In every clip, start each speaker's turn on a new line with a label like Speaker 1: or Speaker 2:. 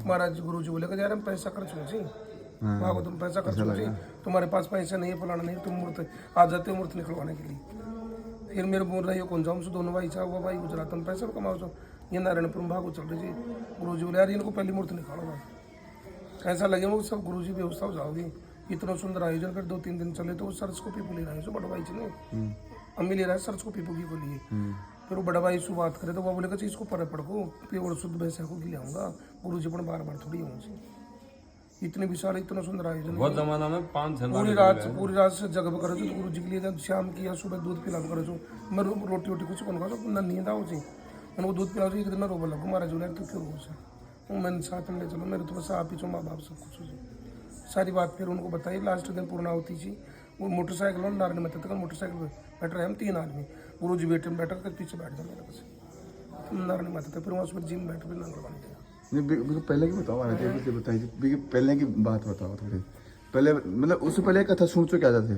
Speaker 1: महाराज गुरु जी बोले कि यार हम पैसा खर्च हो जी, भागो तुम पैसा खर्च हो जी, तुम्हारे पास पैसा नहीं है, फलाना नहीं, तुम मूर्त आ जाते हो मूर्त निकलवाने के लिए। फिर मेरे बोल रहे हो कौन जाऊँ, दोनों भाई चाहे वो भाई गुजरात तुम पैसा कमाओ सो, ये नारायणपुर भागो चल रही जी। गुरु जी बोले यार इनको पहली मूर्त निकालो भाई, ऐसा लगे वो सब गुरु जी व्यवस्था हो जाओगी। इतना सुंदर आयोजन, फिर 2-3 दिन चले तो वो सर्च को पीपू ले रहा है, बड़ा भाई जी ने अम्मी ले रहा है सर्च को पीपू की को लिए। फिर वो बड़ा भाई से बात करे तो वो बोले कि इसको पर पड़को प्योर शुद्ध भैंसा को ले आऊंगा, गुरु जी पर बार बार थोड़ी आऊँ। इतने विशाल इतना सुंदर आयोजन,
Speaker 2: बहुत जमाना में 5
Speaker 1: पूरी रात से जगह करो तो गुरु जी के लिए जब शाम की या सुबह दूध पिला करो जो मैं रोटी वोटी कुछ कौन खाओ ना नींद आओ जी, मैंने वो दूध पिलाओ एक दिन मैं रोबा लगूँ महाराज जो तो क्यों हो सर मैंने साथ में ले चलो, मेरे तो बस आप ही चो माँ बाप सब कुछ हो जी। सारी बात फिर उनको बताई। लास्ट दिन पूर्ण होती जी, वो मोटरसाइकिल और नारायण मत तक मोटरसाइकिल पे बैठ रहे हम 3 आदमी, गुरु जी बैठे बैठा कर पीछे बैठ जाओ मेरे पास नारायण माता तक, फिर वहाँ पर जिम बैठ फिर नारायण बन गया।
Speaker 3: पहले की बताओ महाराज, बताइए पहले की बात बताओ थोड़ी, पहले मतलब उससे पहले कथा सुन चुके क्या जाते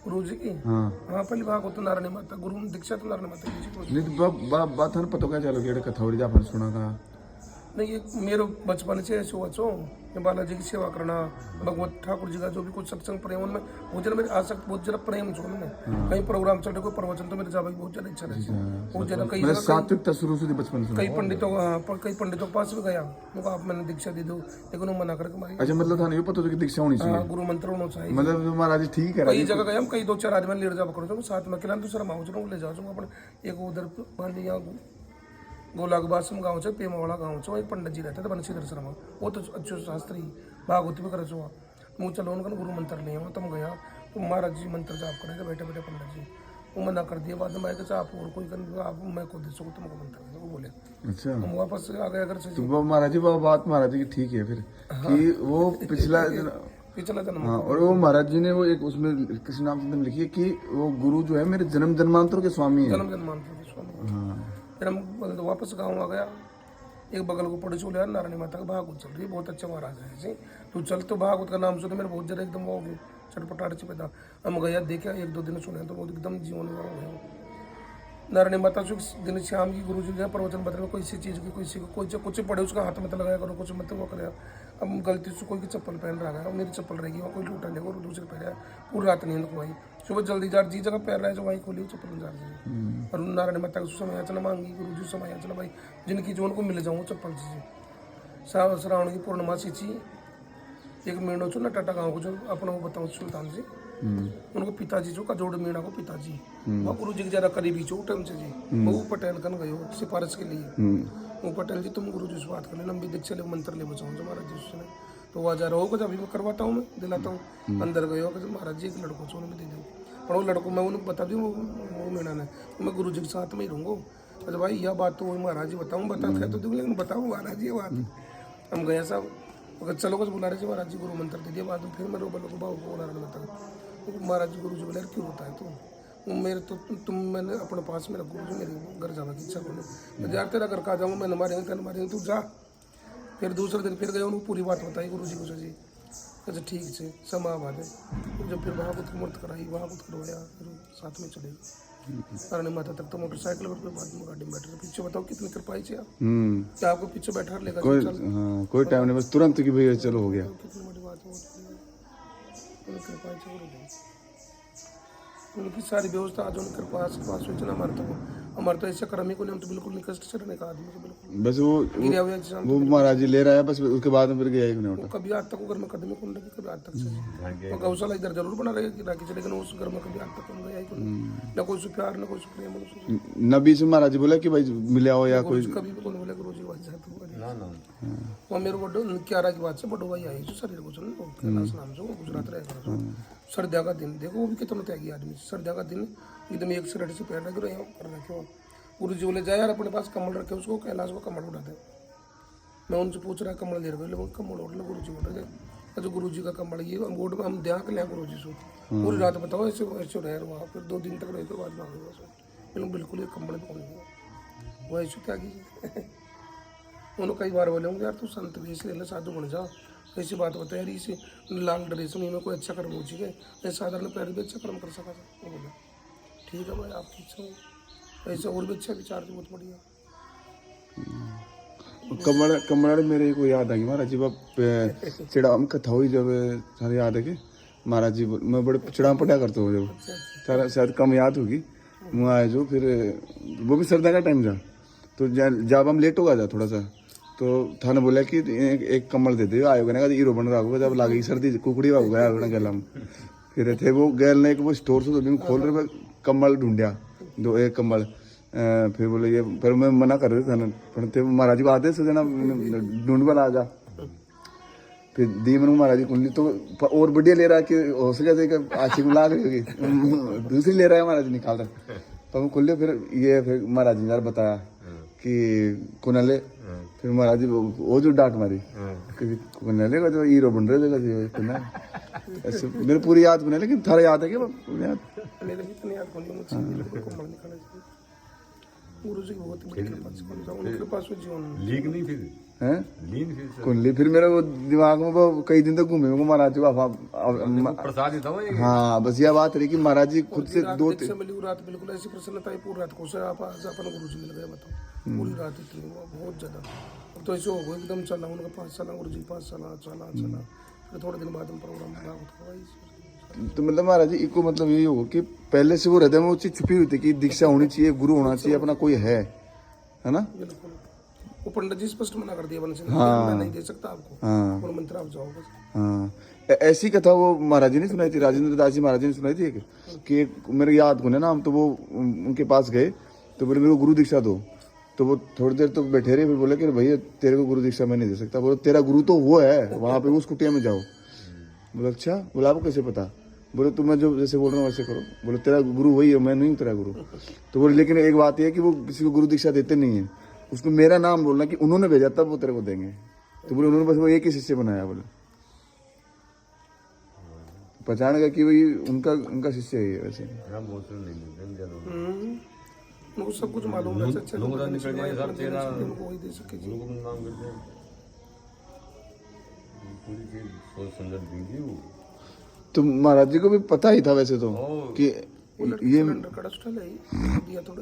Speaker 1: गुरु जी की।
Speaker 3: हाँ
Speaker 1: पहली बात होता नारायण माता, गुरु ने दीक्षा तो नारायण माता की।
Speaker 3: नहीं तो बात था पता क्या चलो कि कथा हो रही आपने सुना था
Speaker 1: नहीं, ये मेरे बचपन से ऐसे हुआ छो, मैं बालाजी की सेवा करना, भगवत ठाकुर जी का जो भी कुछ सत्संग प्रेम में बहुत जरा मेरे आसक्त, बहुत जरा प्रेम छो में कहीं प्रोग्राम चल रहे कोई प्रवचन तो मेरे जा भाई बहुत ज्यादा इच्छा रहती है, बहुत ज्यादा कई
Speaker 3: मतलब सात्विकता शुरू से बचपन से
Speaker 1: कई पंडितों के पास भी गया, उनको आप मैंने दीक्षा दे दो लेकिन वो मना करके मारी।
Speaker 3: अच्छा मतलब था नहीं पता कि दीक्षा होनी चाहिए,
Speaker 1: गुरु मंत्र होना चाहिए,
Speaker 3: मतलब महाराज ठीक है।
Speaker 1: कई जगह गया हम, कई 2-4 आदमी लेट जा करो साथ में अकेला दूसरा माओ चलो ले जाओ अपने एक उधर पांडिया गोलागबासम गाँव से पेमावाड़ा गाँव से वही पंडित जी रहते थे बंशीधर शर्मा, वो तो अच्छे शास्त्री भागवत भी करे हुआ मुँह चलो उनका गुरु मंत्र ले हुआ तुम गया तो महाराज जी मंत्र जाप करेंगे बैठे बैठे पंडित जी, वो मना कर दिया। बाद में मैं आप और कोई कर आप मैं को दे सको तुमको मंत्र वो बोले। अच्छा हम वापस आ गए अगर से
Speaker 3: तो महाराज जी वो बात महाराज जी की ठीक है फिर कि वो पिछला
Speaker 1: जन्म
Speaker 3: और वो महाराज जी ने वो एक उसमें किसी नाम से लिखी है कि वो गुरु जो है मेरे जन्म जन्मांतरों के स्वामी है,
Speaker 1: जन्म जन्मांतर के स्वामी। फिर हम वापस गाँव आ गया, एक बगल को पड़े चले यार नारायणी माता का भागवत चल रही है, बहुत अच्छा महाराज है जी, तू चल तो भागवत का नाम सुने मेरे बहुत जरा एकदम वो चटपटाट से पैदा। हम गया देखा 1-2 दिन सुने तो बहुत एकदम जीवन में हो गया। नारायणी माता से दिन शाम की गुरु जी ने प्रवचन बता कोई सी चीज़ की कोई कुछ पड़े उसका हाथ मत लगाया करो, कुछ मत वो करे। अब गलती से कोई की चप्पल पहन रहा है, मेरी चप्पल रहेगी वहाँ कोई लूटा लेगा और दूसरे पहन पूरी रात नींद को आई, सुबह जल्दी जा जी जगह पैर रहा है जो वहीं खोली चप्पल जा रही और नारायण माता का समय चला मांगी गुरु जी समय चला भाई जिनकी जो उनको मिल जाऊँ चप्पल से। श्रावण की पूर्णमासी थी, एक मीणो चो ना टाटा गाँव को जो अपना वो बताऊँ सुल्तान जी, उनको पिताजी जो कजोड़ मीणा को पिताजी वह गुरु जी के ज्यादा करीबी चो टाइम से जी वो पटेल कन गयो सिफारिश के लिए, वो पटेल जी तुम गुरु जी से बात कर ले लंबी दीक्षा ले मंत्र ले बचाऊँ जो महाराज जी उसने तो वहाँ जा रहा होगा अभी मैं करवाता हूँ मैं दिलाता हूँ। अंदर गयो महाराज जी एक लड़कों से उन्हें दे दूँ और वो लड़कों मैं उन्हें बता दूँ वो मीणा ने मैं गुरु जी के साथ में ही रहूँगा। अच्छा भाई यह बात तो वही महाराज जी बताऊँ बताते तो दूँ लेकिन बताऊँ महाराज जी ये बात। हम गए साहब अगर चलो कुछ बुला रहे थे महाराज जी गुरु मंत्र दे दिया, बाद में फिर मैं रो बोलो बाबू को नारायण माता महाराज जी गुरु जी बोले क्यों होता है तो मेरे तो तुम मैंने अपने पास मेरा गुरु जी मेरे घर जाने की इच्छा बोले यार तेरा घर का जाऊँगा मैंने मारेंगे तू जा। फिर दूसरे दिन फिर गए उनको पूरी बात बताई गुरु जी को जी, अच्छा ठीक है समा बाद है जब फिर वहाँ को मूर्त कराई वहाँ को करवाया फिर साथ में चले गए नारायण माता तक तो मोटरसाइकिल पर बाद में गाड़ी में बैठे पीछे बताओ कितनी कृपाई से क्या आपको पीछे बैठा लेगा
Speaker 3: कोई टाइम नहीं बस तुरंत की भैया चलो हो गया।
Speaker 1: कितनी बड़ी बात है कृपा से उनकी सारी व्यवस्था आज उनके पास हुई ना हमारे तो ऐसे कर्मी को नहीं हम तो बिल्कुल नहीं कष्ट से रहने का आदमी को बिल्कुल
Speaker 3: बस वो महाराज जी ले रहा है बस उसके बाद में फिर गया ही नहीं
Speaker 1: कभी आज तक घर में कदम कौन लगी कभी आज तक से गौशाला इधर जरूर बना रहेगी राखी लेकिन उस घर में कभी आज तक कौन गया ही ना कोई प्यार ना कोई प्रेम
Speaker 3: नबी से महाराज जी बोला कि भाई मिले हो या कोई
Speaker 1: कभी भी कौन बोले गुरु जी बात जाते वो मेरे बड़ो 11 की बात से बड़ो भाई आई जो शरीर को चलो कैलाश नाम से गुजरात रहे सर्दिया का दिन देखो वो भी कितना त्यागी आदमी सर्दिया का दिन एकदम एक शर्ट से पैर रख रहे कर रखे हो। गुरु जी बोले जाए यार अपने पास कमल रखे उसको कैलाश को कमल उड़ा दे। मैं उनसे पूछ रहा कमल ले रहे कमल उड़ लो गुरु जी बोल रहे अच्छा गुरु जी का कमल ये बोर्ड में हम ध्यान कर लिया गुरु जी से पूरी रात बताओ ऐसे ऐसे रहे वहाँ फिर 2 दिन तक रहे के बाद में बिल्कुल ये कमल पकड़ लिया वो ऐसे त्यागी उन्होंने कई बार बोले होंगे यार तू संत भी इसलिए साधु बन जा ऐसी बात बता यार इसे लाल ड्रेस में कोई अच्छा कर्म हो चुके मैं साधारण पैर भी अच्छा कर्म कर सका था वो बोला ठीक है भाई आपकी इच्छा हो ऐसे और भी अच्छा विचार बहुत बढ़िया
Speaker 3: कमल कमल मेरे को याद आ गई महाराज जी बाप चिड़ा हम कथा हुई जब सारे याद है कि महाराज जी मैं बड़े चिड़ा पटा करता हूँ जब सारा शायद कम याद होगी वहाँ आए जो फिर वो भी सर्दी का टाइम था तो जब हम लेट होगा था थोड़ा सा तो थाने बोला कि एक कमल दे दे आयोगे ना हीरो बन रहा होगा जब लागी सर्दी कुकड़ी हो गया गला हम फिर थे वो गैल ने वो स्टोर से तो खोल रहे कमल ढूंढिया दो एक कमल फिर बोले ये फिर मैं मना कर रहे थे पर थे महाराज जी को आते से जना ढूंढ वाला आ जा फिर दी मैंने महाराज जी कुंडली तो और बढ़िया ले रहा है कि हो सके थे कि आशी में लाग रही होगी दूसरी ले रहा है महाराज जी निकाल रहा तो हम खुले फिर ये फिर महाराज जी ने यार बताया कि कुनले फिर महाराज जी वो जो डांट मारी कुनले का जो हीरो बन रहे थे ऐसे मेरे पूरी याद बने लेकिन थारा याद है क्या याद
Speaker 1: मेरे भी इतने याद कौन मुझसे बिल्कुल कमल निकाला चाहिए गुरु जी बहुत बड़ी कृपा से कौन सा उनके पास वो जीवन
Speaker 2: लीक नहीं फिर
Speaker 3: हैं
Speaker 2: लीन फिर
Speaker 3: कुंडली फिर मेरे वो दिमाग में वो कई दिन तक घूमे को महाराज जी
Speaker 2: प्रसाद ही था वो ये।
Speaker 3: हाँ बस यह बात रही कि महाराज जी खुद से
Speaker 1: रात
Speaker 3: दो
Speaker 1: देख से मिली रात बिल्कुल ऐसी प्रसन्नता है पूरी रात को सर आप आज अपन गुरु जी मिल गए बताओ पूरी रात इतनी बहुत ज्यादा अब तो ऐसे हो गया एकदम चला उनका 5 साल गुरु जी 5 साल चला फिर थोड़े दिन बाद हम प्रोग्राम भागवत करवाई
Speaker 3: तो मतलब महाराज जी इको मतलब यही होगा कि पहले से वो हृदय में वो चीज छुपी हुई थी कि दीक्षा होनी चाहिए गुरु होना चाहिए अपना कोई है ना
Speaker 1: बिल्कुल वो पंडित जी स्पष्ट मना कर दिया बन से मैं नहीं दे सकता आपको और मंत्र आप जाओ बस
Speaker 3: हाँ ऐसी कथा वो महाराज जी ने सुनाई थी राजेंद्र दास जी महाराज जी ने सुनाई थी कि मेरे याद को ना हम तो वो उनके पास गए तो बोले मेरे को गुरु दीक्षा दो तो वो थोड़ी देर तो बैठे रहे फिर बोले कि भैया तेरे को गुरु दीक्षा मैं नहीं दे सकता बोले तेरा गुरु तो वो है वहां पे उस कुटिया में जाओ बोले अच्छा बोला आपको कैसे पता बोले तुम मैं जो जैसे बोल रहा हूँ वैसे करो बोले तेरा गुरु वही है मैं नहीं हूँ तेरा गुरु तो बोले लेकिन एक बात यह है कि वो किसी को गुरु दीक्षा देते नहीं है उसको मेरा नाम बोलना कि उन्होंने भेजा तब वो तेरे को देंगे तो बोले उन्होंने बस वो एक ही शिष्य बनाया बोले पहचान गया कि वही उनका शिष्य है वैसे
Speaker 2: हम बहुत नहीं मिलते
Speaker 1: उनको सब कुछ मालूम है अच्छा
Speaker 2: लोग निकल जाए सर तेरा
Speaker 1: उनको वही दे सके जी
Speaker 2: लोगों को नाम करते हैं पूरी चीज सोच समझ देंगे वो
Speaker 3: तो महाराज जी को भी पता ही था वैसे तो कि
Speaker 1: ये सिलेंडर कड़ा उठा ले दिया थोड़ा